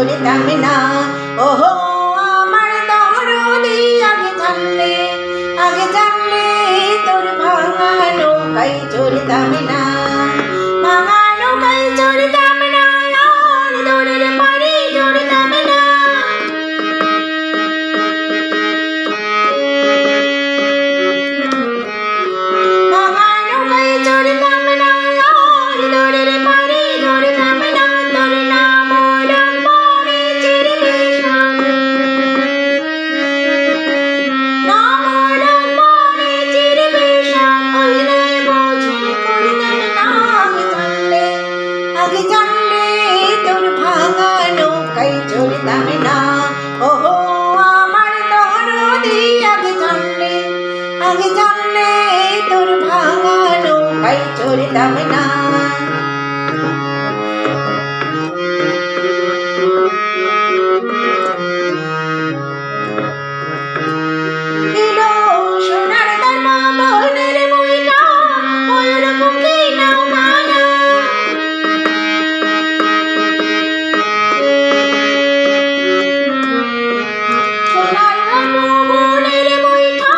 চড়িতাম না। ওহো আমার দরদি আগে জানলে তোর ভাঙা নৌকায় চড়িতাম না। ভাঙা নৌকায় চড়িতাম না, আর দূরের পাড়ি চড়িতাম না। ভাঙা নৌকায় চড়িতাম না, আর দূরের পাড়ি চড়িতাম না। তোর নাম রম্বরে চিরবে সাগর, নাম রম্বরে চিরবে সাগর। হইলে বোঝে করিতাম না। আগে জানলে তোর ভাঙা নৌকায় চড়িতাম না। ওহো আমার দরদি আগে জানলে তোর ভাঙা নৌকায় চড়িতাম না। কিলো সোনার দানা বনের মুইটা, ময়ূর মুখী নৌকা না। সোনার দানা বনের মুইটা,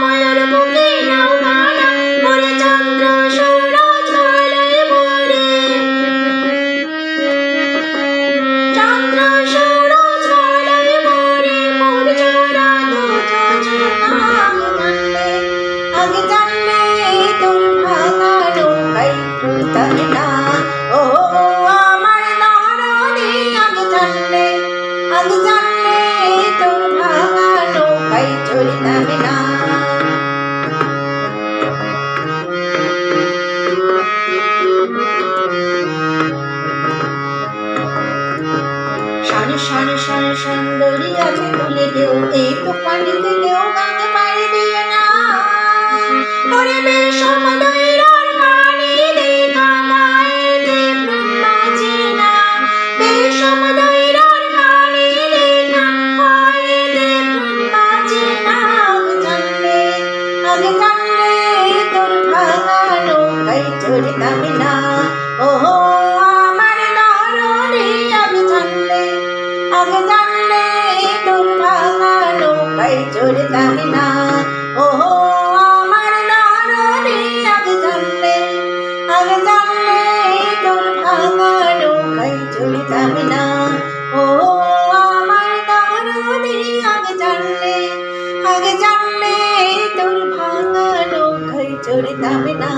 ময়ূর মুখী নৌকা না। মোরে চন্দ্র সূরজ আলোয় ভরে, চন্দ্র সূরজ আলোয় ভরে। মোর জোড়া দুটো চোনা। আগে জানলে তোর ভাঙা নৌকায় চড়িতাম না। ও আমার দরদি আগে জানলে তোর ভাঙা নৌকায় চড়িতাম না। শান শান শান শান দরিয়াতে তুলে দেও, এই তো পানিতে কেউ গাঙে পাড়ি দিও না। ওরে বেশম দইরার পানি দেখা মায়েতে প্রেম বাঁচে না। বেশম দইরার পানি দেখা মায়েতে প্রেম বাঁচে না। আগে জানলে তোর ভাঙা নৌকায় চড়িতাম না। ওহো আমার দরদি আগে জানলে তোর ভাঙা নৌকায় চড়িতাম না। ওহো আমার দরদি আগে জানলে তোর ভাঙা নৌকায় চড়িতাম না। ওহো আমার দরদি আগে জানলে তোর ভাঙা নৌকায় চড়িতাম না।